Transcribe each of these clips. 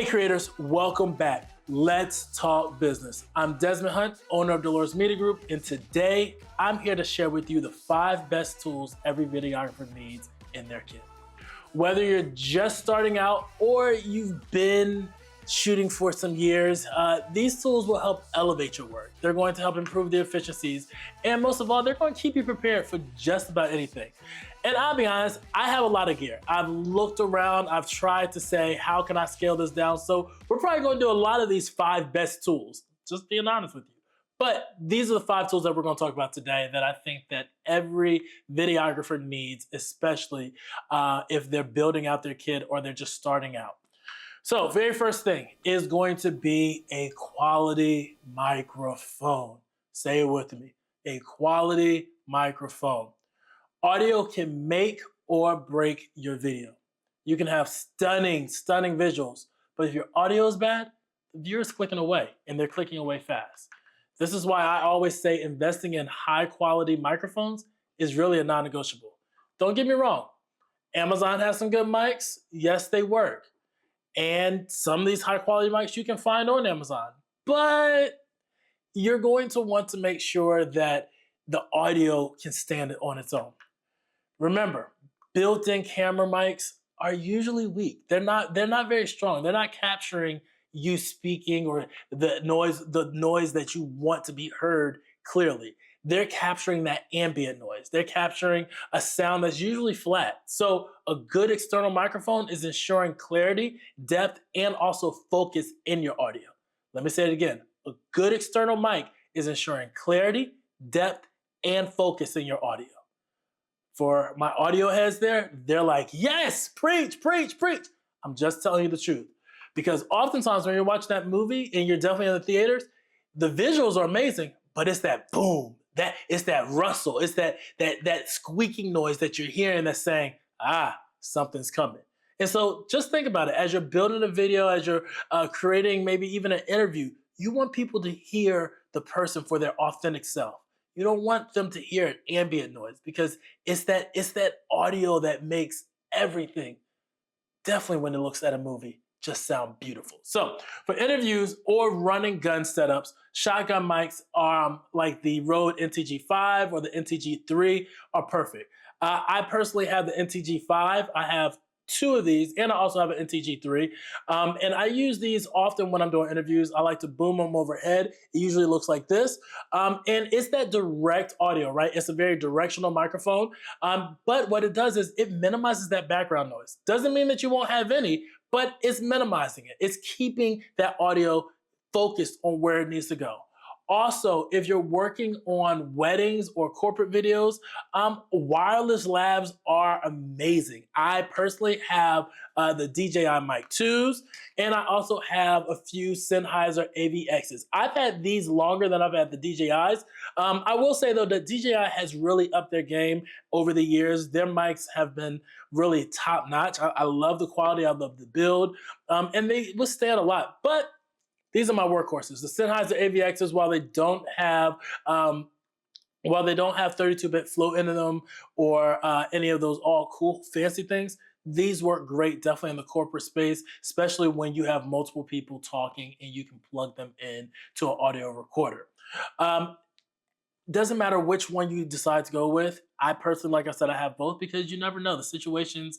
Hey creators, welcome back. Let's talk business. I'm Desmond Hunt, owner of Dolores Media Group, and today I'm here to share with you the 5 best tools every videographer needs in their kit. Whether you're just starting out or you've been shooting for some years, these tools will help elevate your work. They're going to help improve the efficiencies, and most of all, they're going to keep you prepared for just about anything. And I'll be honest, I have a lot of gear. I've looked around, I've tried to say, how can I scale this down? So we're probably going to do a lot of these 5 best tools, just being honest with you. But these are the 5 tools that we're going to talk about today that I think that every videographer needs, especially if they're building out their kit or they're just starting out. So very first thing is going to be a quality microphone. Say it with me, a quality microphone. Audio can make or break your video. You can have stunning visuals, but if your audio is bad, the viewer's clicking away and they're clicking away fast. This is why I always say investing in high quality microphones is really a non-negotiable. Don't get me wrong. Amazon has some good mics. Yes, they work. And some of these high quality mics you can find on Amazon, but you're going to want to make sure that the audio can stand on its own. Remember, built-in camera mics are usually weak. They're not very strong. They're not capturing you speaking or the noise that you want to be heard clearly. They're capturing that ambient noise. They're capturing a sound that's usually flat. So a good external microphone is ensuring clarity, depth, and also focus in your audio. Let me say it again. A good external mic is ensuring clarity, depth, and focus in your audio. For my audio heads there, they're like, yes, preach, preach, preach. I'm just telling you the truth. Because oftentimes when you're watching that movie and you're definitely in the theaters, the visuals are amazing, but it's that boom, it's that rustle, it's that squeaking noise that you're hearing that's saying, something's coming. And so just think about it. As you're building a video, as you're creating maybe even an interview, you want people to hear the person for their authentic self. You don't want them to hear an ambient noise because it's that audio that makes everything, definitely when it looks at a movie, just sound beautiful. So for interviews or running gun setups, shotgun mics like the Rode NTG5 or the NTG3 are perfect. I personally have the NTG5. I have 2 of these, and I also have an NTG3. And I use these often when I'm doing interviews. I like to boom them overhead. It usually looks like this. And it's that direct audio, right? It's a very directional microphone. But what it does is it minimizes that background noise. Doesn't mean that you won't have any, but it's minimizing it. It's keeping that audio focused on where it needs to go. Also, if you're working on weddings or corporate videos, wireless lavs are amazing. I personally have the DJI Mic 2s, and I also have a few Sennheiser AVXs. I've had these longer than I've had the DJIs. I will say though that DJI has really upped their game over the years. Their mics have been really top notch. I love the quality, I love the build, and they withstand a lot. But these are my workhorses. The Sennheiser AVXs, while they don't have 32-bit float into them or any of those all cool fancy things, these work great definitely in the corporate space, especially when you have multiple people talking and you can plug them in to an audio recorder. Doesn't matter which one you decide to go with. I personally, like I said, I have both because you never know. The situations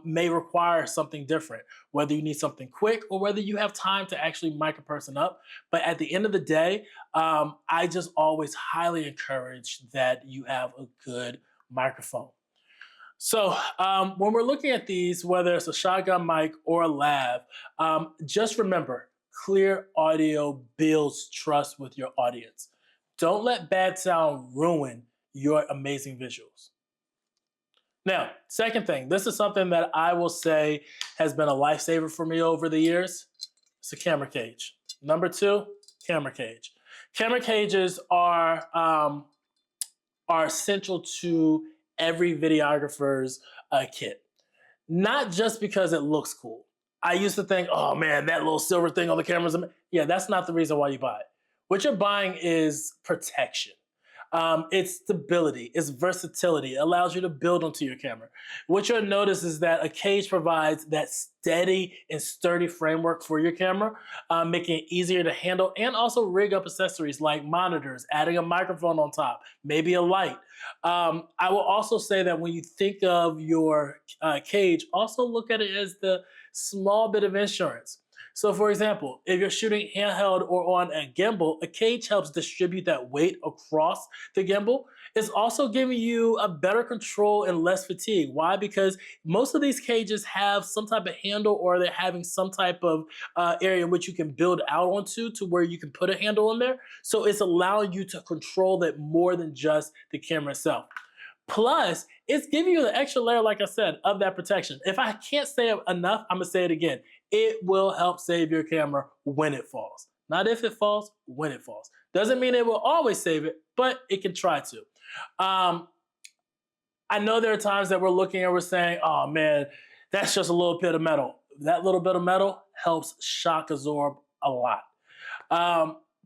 may require something different, whether you need something quick or whether you have time to actually mic a person up. But at the end of the day, I just always highly encourage that you have a good microphone. So when we're looking at these, whether it's a shotgun mic or a lav, just remember, clear audio builds trust with your audience. Don't let bad sound ruin your amazing visuals. Now, second thing, this is something that I will say has been a lifesaver for me over the years. It's a camera cage. Number 2, camera cage. Camera cages are essential to every videographer's kit. Not just because it looks cool. I used to think, oh man, that little silver thing on the camera, yeah, that's not the reason why you buy it. What you're buying is protection. It's stability, it's versatility. It allows you to build onto your camera. What you'll notice is that a cage provides that steady and sturdy framework for your camera, making it easier to handle and also rig up accessories like monitors, adding a microphone on top, maybe a light. I will also say that when you think of your cage, also look at it as the small bit of insurance. So for example, if you're shooting handheld or on a gimbal, a cage helps distribute that weight across the gimbal. It's also giving you a better control and less fatigue. Why? Because most of these cages have some type of handle or they're having some type of area in which you can build out onto to where you can put a handle in there. So it's allowing you to control that more than just the camera itself. Plus, it's giving you the extra layer, like I said, of that protection. If I can't say it enough, I'm gonna say it again. It will help save your camera when it falls. Not if it falls, when it falls. Doesn't mean it will always save it, but it can try to. I know there are times that we're looking and we're saying, oh man, that's just a little bit of metal. That little bit of metal helps shock absorb a lot.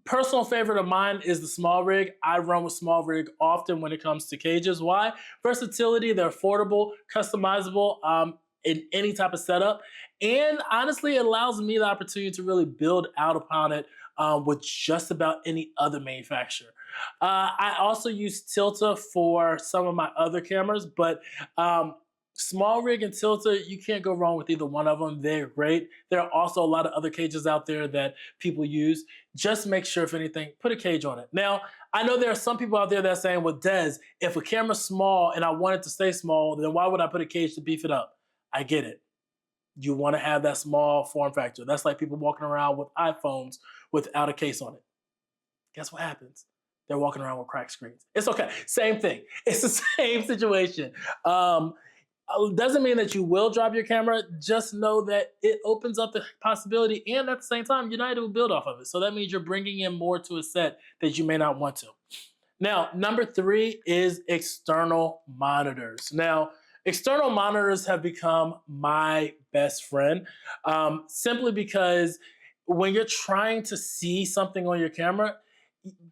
Personal favorite of mine is the small rig. I run with small rig often when it comes to cages. Why? Versatility, they're affordable, customizable in any type of setup. And honestly, it allows me the opportunity to really build out upon it with just about any other manufacturer. I also use Tilta for some of my other cameras, but small rig and Tilta, you can't go wrong with either one of them. They're great. There are also a lot of other cages out there that people use. Just make sure, if anything, put a cage on it. Now, I know there are some people out there that are saying, well, Des, if a camera's small and I want it to stay small, then why would I put a cage to beef it up? I get it. You want to have that small form factor. That's like people walking around with iPhones without a case on it. Guess what happens? They're walking around with cracked screens. It's okay. Same thing. It's the same situation. Doesn't mean that you will drop your camera. Just know that it opens up the possibility, and at the same time, United will build off of it. So that means you're bringing in more to a set that you may not want to. Now, number 3 is external monitors. Now, external monitors have become my best friend, simply because when you're trying to see something on your camera,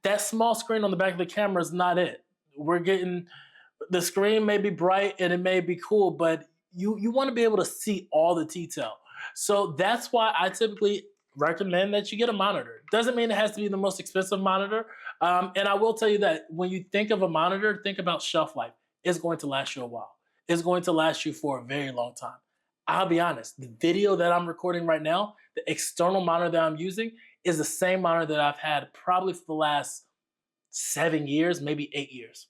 that small screen on the back of the camera is not it. We're getting the screen may be bright and it may be cool, but you want to be able to see all the detail. So that's why I typically recommend that you get a monitor. Doesn't mean it has to be the most expensive monitor. And I will tell you that when you think of a monitor, think about shelf life. It's going to last you a while. It's going to last you for a very long time. I'll be honest, the video that I'm recording right now, the external monitor that I'm using is the same monitor that I've had probably for the last 7 years, maybe 8 years.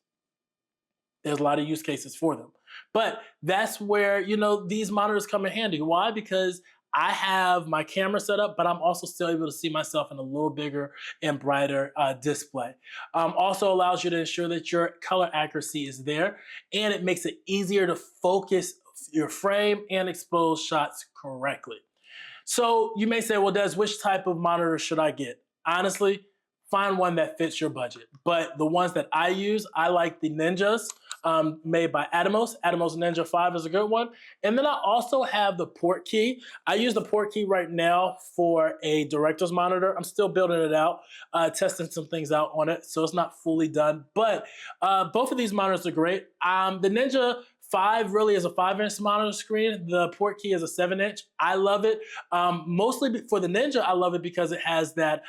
There's a lot of use cases for them. But that's where, these monitors come in handy. Why? Because I have my camera set up, but I'm also still able to see myself in a little bigger and brighter display. Also allows you to ensure that your color accuracy is there, and it makes it easier to focus your frame and expose shots correctly. So you may say, well, Des, which type of monitor should I get? Honestly, find one that fits your budget. But the ones that I use, I like the Ninjas. Made by Atomos. Atomos Ninja 5 is a good one. And then I also have the Portkey. I use the Portkey right now for a director's monitor. I'm still building it out, testing some things out on it, so it's not fully done. But both of these monitors are great. The Ninja 5 really is a 5-inch monitor screen. The Portkey is a 7-inch. I love it. Mostly for the Ninja, I love it because it has that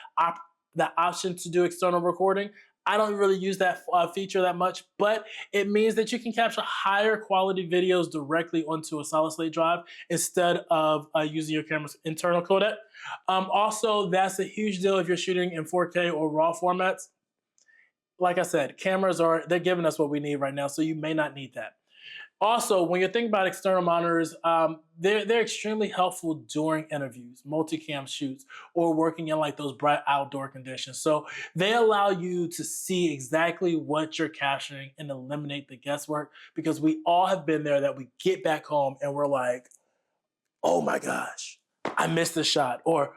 option to do external recording. I don't really use that feature that much, but it means that you can capture higher quality videos directly onto a solid state drive instead of using your camera's internal codec. Also, that's a huge deal if you're shooting in 4K or RAW formats. Like I said, they're giving us what we need right now, so you may not need that. Also, when you're thinking about external monitors, they're extremely helpful during interviews, multicam shoots, or working in like those bright outdoor conditions. So they allow you to see exactly what you're capturing and eliminate the guesswork, because we all have been there that we get back home and we're like, oh my gosh, I missed the shot, or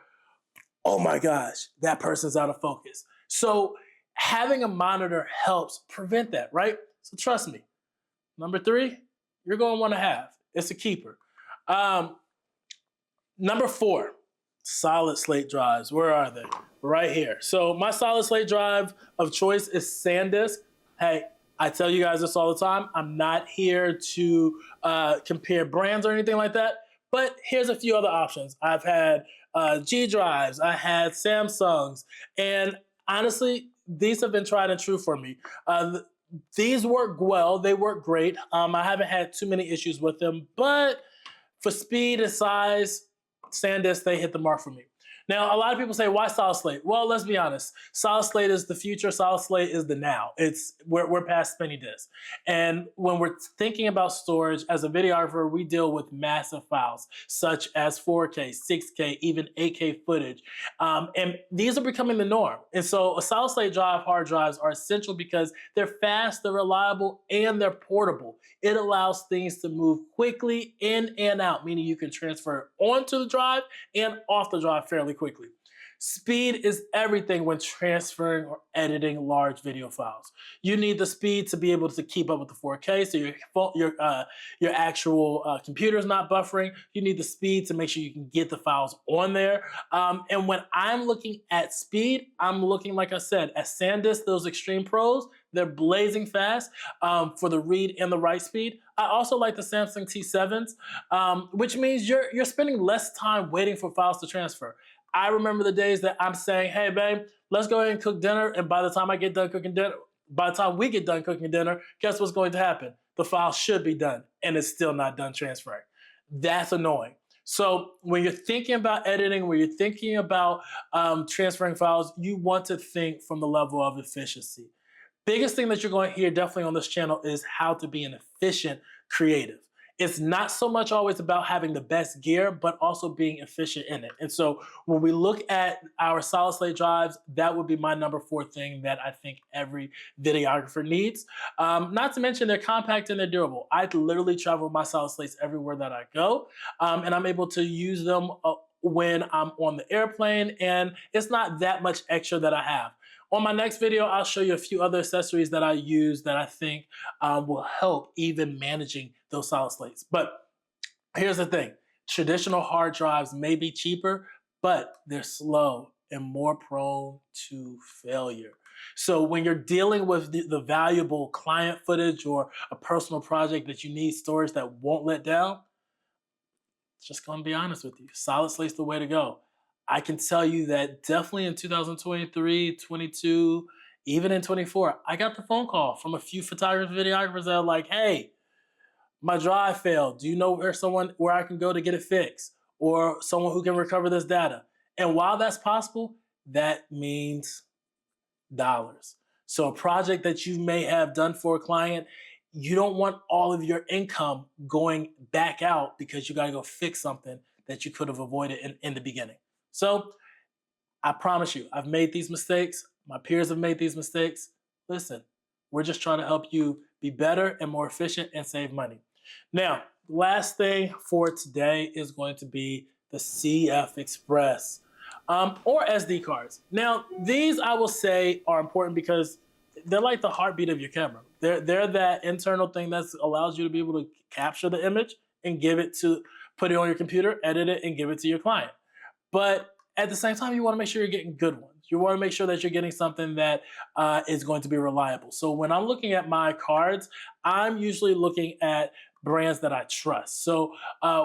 oh my gosh, that person's out of focus. So having a monitor helps prevent that, right? So trust me. Number 3, you're going to want to have. It's a keeper. Number 4, solid slate drives. Where are they? Right here. So my solid slate drive of choice is SanDisk. Hey, I tell you guys this all the time. I'm not here to compare brands or anything like that, but here's a few other options. I've had G drives, I had Samsungs, and honestly, these have been tried and true for me. These work well, they work great. I haven't had too many issues with them, but for speed and size, SanDisk, they hit the mark for me. Now, a lot of people say, why solid slate? Well, let's be honest. Solid slate is the future. Solid slate is the now. We're past spinning disk. And when we're thinking about storage, as a videographer, we deal with massive files, such as 4K, 6K, even 8K footage. And these are becoming the norm. And so a solid slate drive, hard drives are essential because they're fast, they're reliable, and they're portable. It allows things to move quickly in and out, meaning you can transfer onto the drive and off the drive fairly quickly. Speed is everything when transferring or editing large video files. You need the speed to be able to keep up with the 4K, so your actual computer is not buffering. You need the speed to make sure you can get the files on there. And when I'm looking at speed, I'm looking, like I said, at SanDisk, those Extreme Pros. They're blazing fast for the read and the write speed. I also like the Samsung T7s, which means you're spending less time waiting for files to transfer. I remember the days that I'm saying, hey, babe, let's go ahead and cook dinner. And by the time we get done cooking dinner, guess what's going to happen? The file should be done, and it's still not done transferring. That's annoying. So when you're thinking about editing, when you're thinking about transferring files, you want to think from the level of efficiency. Biggest thing that you're going to hear definitely on this channel is how to be an efficient creative. It's not so much always about having the best gear, but also being efficient in it. And so when we look at our solid slate drives, that would be my number 4 thing that I think every videographer needs. Not to mention they're compact and they're durable. I literally travel with my solid slates everywhere that I go, and I'm able to use them when I'm on the airplane, and it's not that much extra that I have. On my next video, I'll show you a few other accessories that I use that I think will help even managing those solid slates. But here's the thing. Traditional hard drives may be cheaper, but they're slow and more prone to failure. So when you're dealing with the valuable client footage or a personal project that you need storage that won't let down, just gonna be honest with you, solid slate's the way to go. I can tell you that definitely in 2023, 22, even in 24, I got the phone call from a few photographers, videographers that are like, hey, my drive failed. Do you know where I can go to get it fixed? Or someone who can recover this data? And while that's possible, that means dollars. So a project that you may have done for a client, you don't want all of your income going back out because you got to go fix something that you could have avoided in the beginning. So I promise you, I've made these mistakes. My peers have made these mistakes. Listen, we're just trying to help you be better and more efficient and save money. Now, last thing for today is going to be the CF Express or SD cards. Now, these I will say are important because they're like the heartbeat of your camera. They're that internal thing that allows you to be able to capture the image and put it on your computer, edit it, and give it to your client. But at the same time, you want to make sure you're getting good ones. You want to make sure that you're getting something that is going to be reliable. So when I'm looking at my cards, I'm usually looking at brands that I trust. So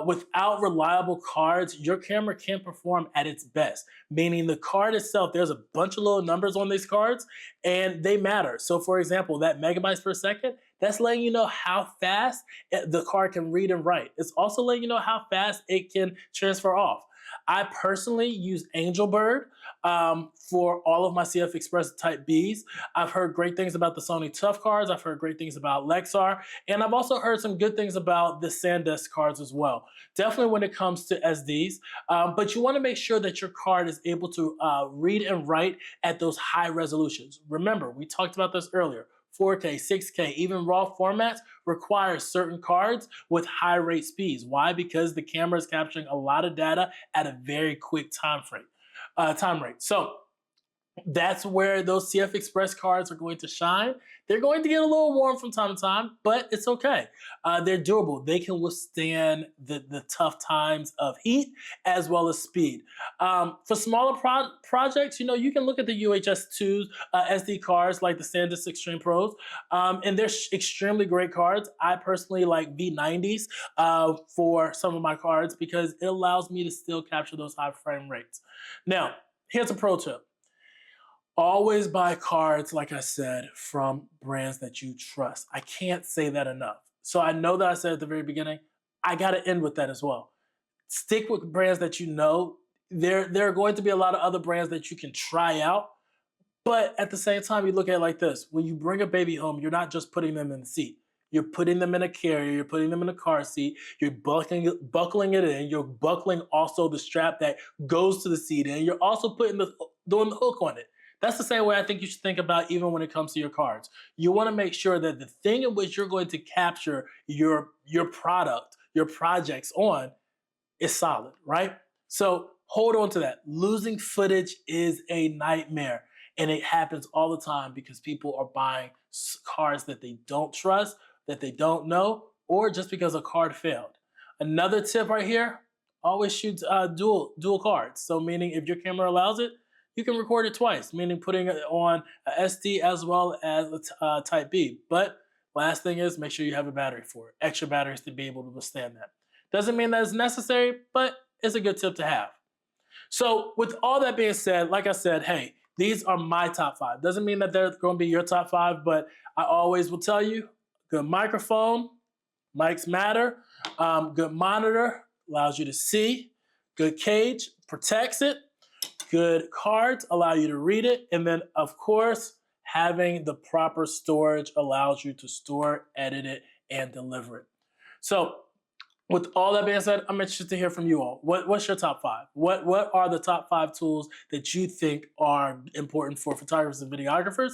without reliable cards, your camera can't perform at its best, meaning the card itself, there's a bunch of little numbers on these cards and they matter. So for example, that megabytes per second, that's letting you know how fast the card can read and write. It's also letting you know how fast it can transfer off. I personally use Angelbird for all of my CF Express Type Bs. I've heard great things about the Sony Tough cards. I've heard great things about Lexar. And I've also heard some good things about the SanDisk cards as well. Definitely when it comes to SDs. But you want to make sure that your card is able to read and write at those high resolutions. Remember, we talked about this earlier. 4K, 6K, even RAW formats require certain cards with high rate speeds. Why? Because the camera is capturing a lot of data at a very quick time rate. So That's where those CF Express cards are going to shine. They're going to get a little warm from time to time, but it's okay. They're durable. They can withstand the tough times of heat as well as speed. For smaller projects, you can look at the UHS-2 SD cards like the SanDisk Extreme Pros, and they're extremely great cards. I personally like V90s for some of my cards because it allows me to still capture those high frame rates. Now, here's a pro tip. Always buy cards, like I said, from brands that you trust. I can't say that enough. So I know that I said at the very beginning, I got to end with that as well. Stick with brands that you know. There are going to be a lot of other brands that you can try out, but at the same time, you look at it like this. When you bring a baby home, you're not just putting them in the seat. You're putting them in a carrier, you're putting them in a car seat, you're buckling it in, you're buckling also the strap that goes to the seat in, you're also doing the hook on it. That's the same way I think you should think about even when it comes to your cards. You want to make sure that the thing in which you're going to capture your product, your projects on is solid, right? So hold on to that. Losing footage is a nightmare, and it happens all the time because people are buying cards that they don't trust, that they don't know, or just because a card failed. Another tip right here, always shoot dual cards. So meaning if your camera allows it, you can record it twice, meaning putting it on a SD as well as a Type B. But last thing is make sure you have a battery for it, extra batteries to be able to withstand that. Doesn't mean that it's necessary, but it's a good tip to have. So with all that being said, like I said, hey, these are my top 5. Doesn't mean that they're going to be your top 5, but I always will tell you, good microphone, mics matter, good monitor, allows you to see, good cage, protects it, good cards allow you to read it, and then of course, having the proper storage allows you to store, edit it, and deliver it. So with all that being said, I'm interested to hear from you all. What's your top 5? What are the top 5 tools that you think are important for photographers and videographers?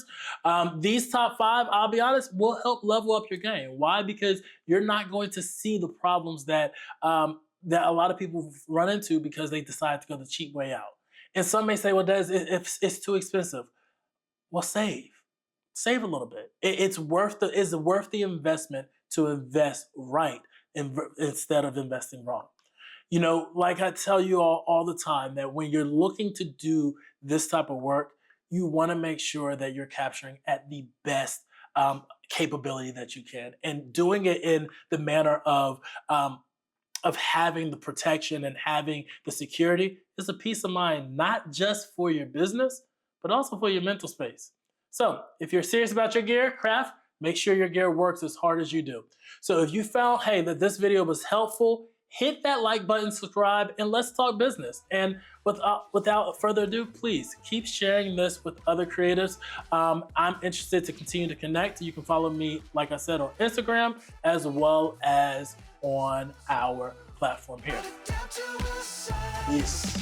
These top 5, I'll be honest, will help level up your game. Why? Because you're not going to see the problems that a lot of people run into because they decide to go the cheap way out. And some may say, well, Des, it's too expensive. Well, save a little bit. It's worth the investment to invest right instead of investing wrong. Like I tell you all the time that when you're looking to do this type of work, you want to make sure that you're capturing at the best capability that you can, and doing it in the manner of having the protection and having the security is a peace of mind, not just for your business, but also for your mental space. So if you're serious about your gear craft, make sure your gear works as hard as you do. So if you found, hey, that this video was helpful, hit that like button, subscribe, and let's talk business. And without further ado, please keep sharing this with other creatives. I'm interested to continue to connect. You can follow me, like I said, on Instagram, as well as on our platform here. Peace.